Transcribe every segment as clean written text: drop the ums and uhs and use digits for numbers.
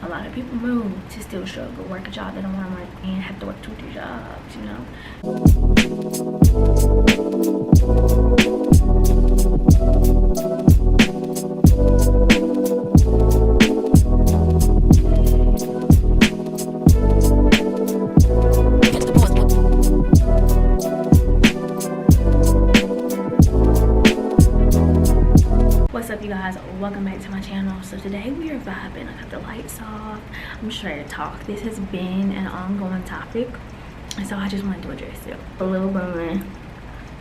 A lot of people move to still struggle, work a job they don't want to work, and have to work 2-3 jobs, you know. What's up, you guys? Welcome back to my channel. So today we are vibing. I got the lights off. I'm just ready to talk. This has been an ongoing topic, and so I just wanted to address it. A little bit.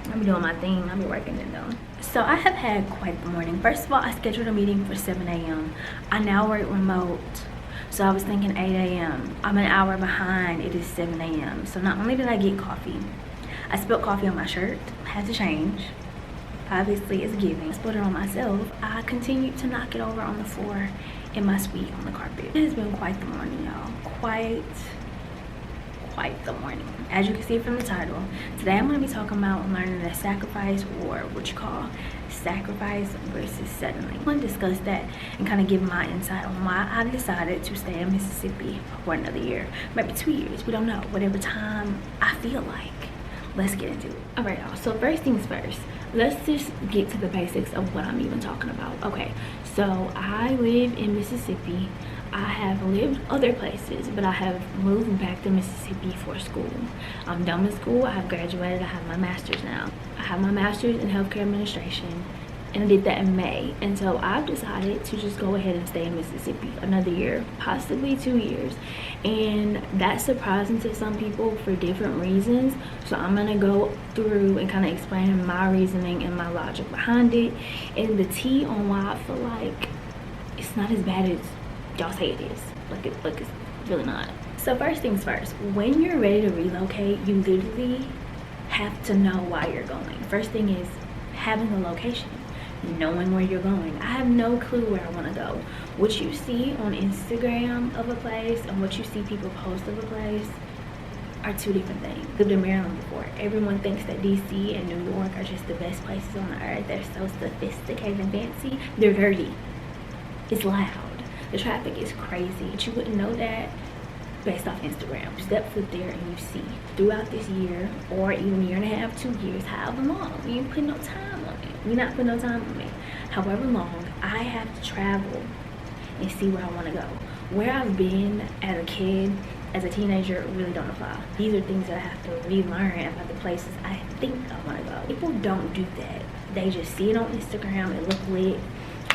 I'll be doing my thing. I'll be working it though. So I have had quite the morning. First of all, I scheduled a meeting for 7 a.m. I now work remote, so I was thinking 8 a.m. I'm an hour behind. It is 7 a.m. So not only did I get coffee, I spilled coffee on my shirt. Had to change. Obviously it's giving. I spilled it on myself. I continued to knock it over on the floor in my suite on the carpet. It has been quite the morning, y'all. Quite the morning. As you can see from the title, today I'm going to be talking about learning to sacrifice, or what you call sacrifice versus settling. I want to discuss that and kind of give my insight on why I decided to stay in Mississippi for another year, maybe 2 years. We don't know. Whatever time I feel like. Let's get into it. All right, y'all. So first things first. Let's just get to the basics of what I'm even talking about. Okay, so I live in Mississippi. I have lived other places, but I have moved back to Mississippi for school. I'm done with school. I have graduated. I have my master's now. I have my master's in healthcare administration, and I did that in May. And so I've decided to just go ahead and stay in Mississippi another year, possibly 2 years. And that's surprising to some people for different reasons. So I'm gonna go through and kind of explain my reasoning and my logic behind it, and the tea on why I feel like it's not as bad as y'all say it is. Like it's really not. So first things first, when you're ready to relocate, you literally have to know why you're going. First thing is having a location, knowing where you're going. I have no clue where I want to go. What you see on Instagram of a place and what you see people post of a place are two different things. I've lived in Maryland before. Everyone thinks that DC and New York are just the best places on the earth. They're so sophisticated and fancy. They're dirty. It's loud. The traffic is crazy. But you wouldn't know that based off Instagram. You step foot there and you see throughout this year, or even year and a half, 2 years, however long, you ain't putting no time on it. You're not putting no time on it. However long, I have to travel and see where I want to go. Where I've been as a kid, as a teenager, really don't apply. These are things that I have to relearn about the places I think I want to go. People don't do that. They just see it on Instagram, it look lit.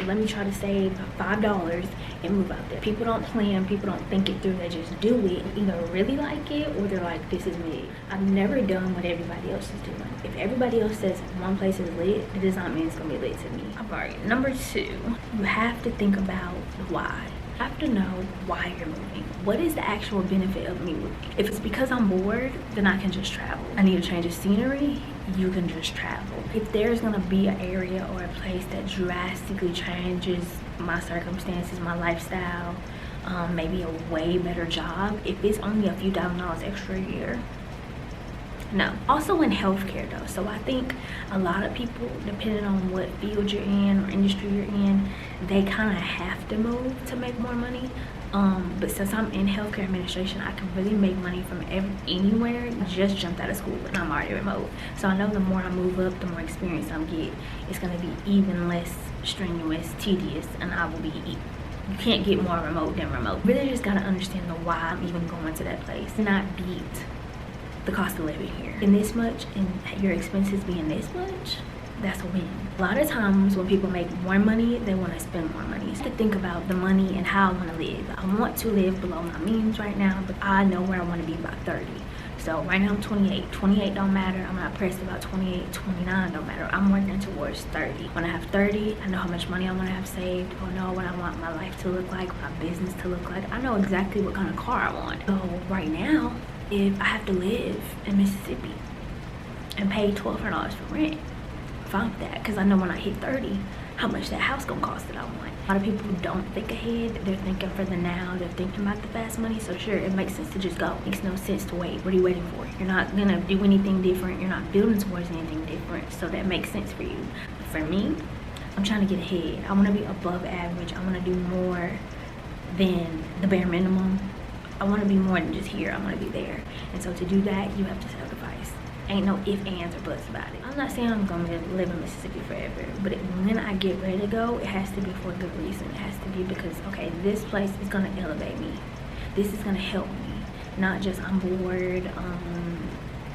Let me try to save $5 and move out there. People don't plan, people don't think it through, they just do it. Either really like it, or they're like, this is me. I've never done what everybody else is doing. If everybody else says one place is lit, it does not mean it's gonna be lit to me. Alright, number 2, you have to think about why. You have to know why you're moving. What is the actual benefit of me moving? If it's because I'm bored, then I can just travel. I need a change of scenery, you can just travel. If there's gonna be an area or a place that drastically changes my circumstances, my lifestyle, maybe a way better job, if it's only a few $1,000 extra a year, no. Also in healthcare though, so I think a lot of people, depending on what field you're in or industry you're in, they kind of have to move to make more money. But since I'm in healthcare administration, I can really make money from anywhere. I just jumped out of school and I'm already remote. So I know the more I move up, the more experience I'm get. It's gonna be even less strenuous, tedious, and I will be, you can't get more remote than remote. Really just gotta understand the why I'm even going to that place. Not beat the cost of living here. And this much, and your expenses being this much, that's a win. A lot of times when people make more money, they want to spend more money. So to think about the money and how I want to live. I want to live below my means right now, but I know where I want to be by 30. So right now I'm 28. 28 don't matter. I'm not pressed about 28. 29 don't matter. I'm working towards 30. When I have 30, I know how much money I want to have saved. I know what I want my life to look like, my business to look like. I know exactly what kind of car I want. So right now, if I have to live in Mississippi and pay $1,200 for rent, fine with that, because I know when I hit 30 how much that house gonna cost that I want. A lot of people don't think ahead. They're thinking for the now. They're thinking about the fast money. So sure, it makes sense to just go. It makes no sense to wait. What are you waiting for? You're not gonna do anything different. You're not building towards anything different. So that makes sense for you. But for me, I'm trying to get ahead. I want to be above average. I want to do more than the bare minimum. I want to be more than just here. I want to be there. And so to do that, you have to sacrifice. Ain't no ifs, ands, or buts about it. I'm not saying I'm going to live in Mississippi forever, but when I get ready to go, it has to be for a good reason. It has to be because, okay, this place is going to elevate me. This is going to help me. Not just I'm bored.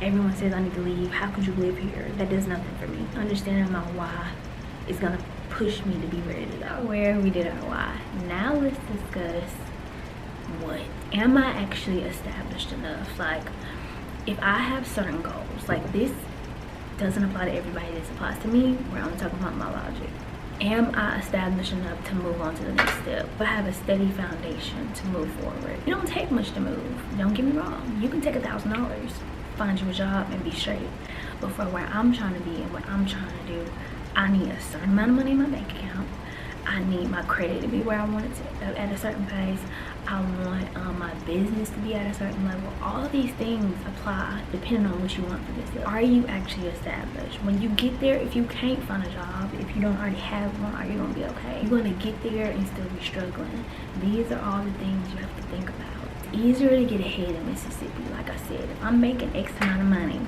Everyone says I need to leave. How could you live here? That does nothing for me. Understanding my why is going to push me to be ready to go. Where we did our why. Now let's discuss what. Am I actually established enough? Like, if I have certain goals, like this doesn't apply to everybody, this applies to me, where I'm talking about my logic. Am I established enough to move on to the next step? But have a steady foundation to move forward. It don't take much to move. Don't get me wrong. You can take $1,000, find you a job, and be straight. But for where I'm trying to be and what I'm trying to do, I need a certain amount of money in my bank account. I need my credit to be where I want it to, at a certain pace. I want my business to be at a certain level. All of these things apply depending on what you want for yourself. Are you actually established? When you get there, if you can't find a job, if you don't already have one, are you gonna be okay? You're gonna get there and still be struggling. These are all the things you have to think about. It's easier to get ahead in Mississippi. Like I said, if I'm making X amount of money,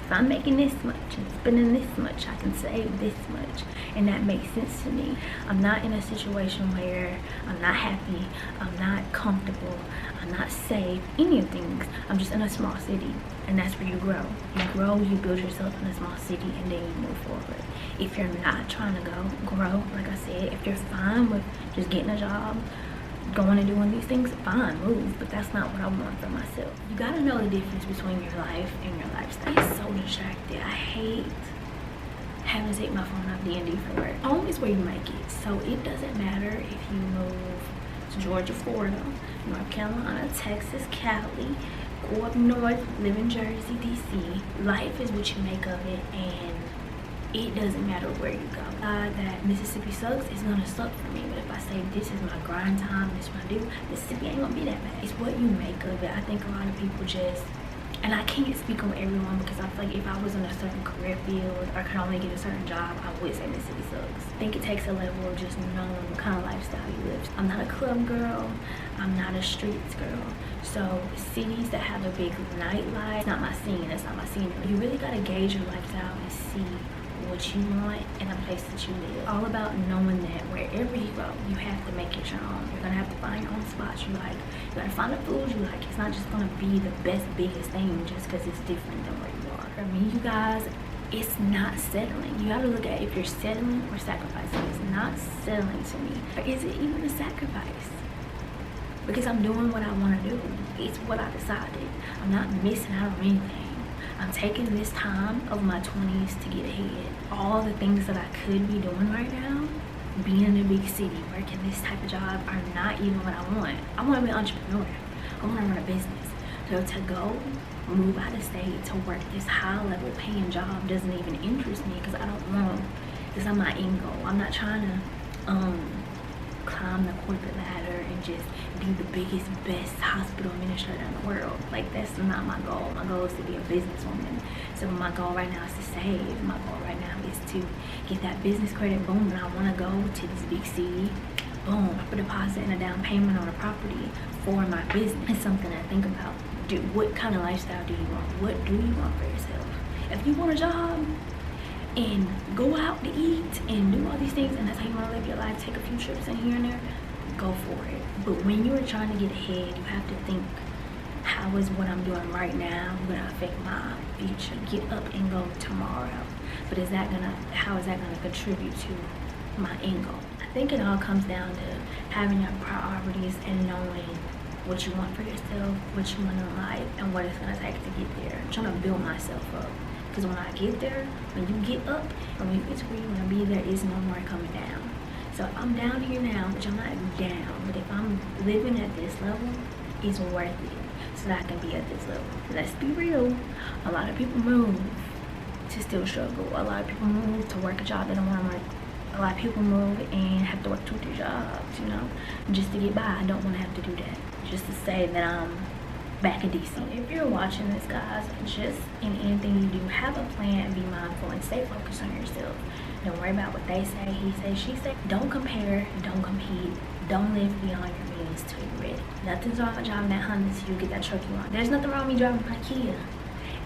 if I'm making this much and spending this much, I can save this much. And that makes sense to me. I'm not in a situation where I'm not happy, I'm not comfortable, I'm not safe, any of things. I'm just in a small city, and that's where you grow. You grow, you build yourself in a small city, and then you move forward. If you're not trying to grow, like I said, if you're fine with just getting a job, going and doing these things, fine, move, but that's not what I want for myself. You gotta know the difference between your life and your lifestyle. I'm so distracted. I hate having to take my phone off D&D for work. Home is where you make it, so it doesn't matter if you move to Georgia, Florida, North Carolina, Texas, Cali, go up north, live in Jersey, DC. Life is what you make of it, and it doesn't matter where you go. That Mississippi sucks, it's gonna suck for me. But if I say this is my grind time, this is what I do, Mississippi ain't gonna be that bad. It's what you make of it. I think a lot of people just, and I can't speak on everyone because I feel like if I was in a certain career field or could only get a certain job, I would say Mississippi sucks. I think it takes a level of just knowing what kind of lifestyle you live. I'm not a club girl, I'm not a streets girl. So cities that have a big nightlife, it's not my scene, that's not my scene. You really gotta gauge your lifestyle and see what you want in a place that you live. All about knowing that wherever you go, you have to make it your own. You're gonna have to find your own spots you like. You gotta find the food you like. It's not just gonna be the best, biggest thing just because it's different than where you are. For me, you guys, it's not settling. You gotta look at if you're settling or sacrificing. It's not settling to me. Or is it even a sacrifice? Because I'm doing what I wanna do. It's what I decided. I'm not missing out on anything. I'm taking this time of my 20s to get ahead. All the things that I could be doing right now, being in a big city, working this type of job, are not even what I want. I want to be an entrepreneur. I want to run a business. So to go move out of state to work this high level paying job doesn't even interest me because I don't want, it's not my end goal. I'm not trying to climb the corporate ladder and just be the biggest, best hospital administrator in the world. Like, that's not my goal. My goal is to be a businesswoman. So my goal right now is to save. My goal right now is to get that business credit, boom, and I want to go to this big city, boom, I put a deposit and a down payment on a property for my business. It's something to think about. What kind of lifestyle do you want? What do you want for yourself? If you want a job and go out to eat and do all these things, and that's how you want to live your life, take a few trips in here and there, go for it. But when you're trying to get ahead, you have to think, how is what I'm doing right now going to affect my future? Get up and go tomorrow. But how is that gonna contribute to my end goal? I think it all comes down to having your priorities and knowing what you want for yourself, what you want in life, and what it's gonna take to get there. I'm trying to build myself up. Because when I get there, when you get up and when you get to where you want to be, there is no more coming down. So if I'm down here now, which I'm not down, but if I'm living at this level, it's worth it so that I can be at this level. Let's be real. A lot of people move to still struggle. A lot of people move to work a job they don't want to work. A lot of people move and have to work 2 or 3 jobs, you know, just to get by. I don't want to have to do that. Just to say that I'm back in DC. If you're watching this, guys, just in anything you do, have a plan and be mindful and stay focused on yourself. Don't worry about what they say, he say, she say. Don't compare, don't compete, Don't live beyond your means till you're ready. Nothing's wrong with driving that Honda till you get that truck you want. There's nothing wrong with me driving my Kia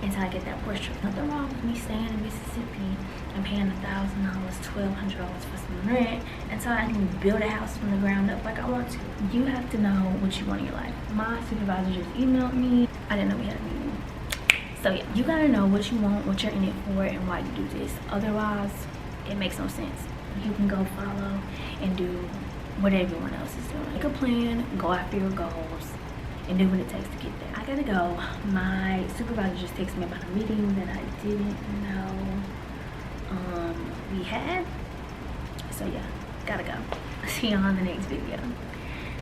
until I get that Porsche truck. Nothing wrong with me staying in Mississippi and paying $1,000, $1,200 for some rent until I can build a house from the ground up like I want to. You have to know what you want in your life. My supervisor just emailed me. I didn't know we had a meeting. So yeah, you gotta know what you want, what you're in it for, and why you do this. Otherwise, it makes no sense. You can go follow and do what everyone else is doing. Make a plan, go after your goals, and do what it takes to get there. I gotta go. My supervisor just texted me about a meeting that I didn't know we had. So yeah, gotta go. See you on the next video.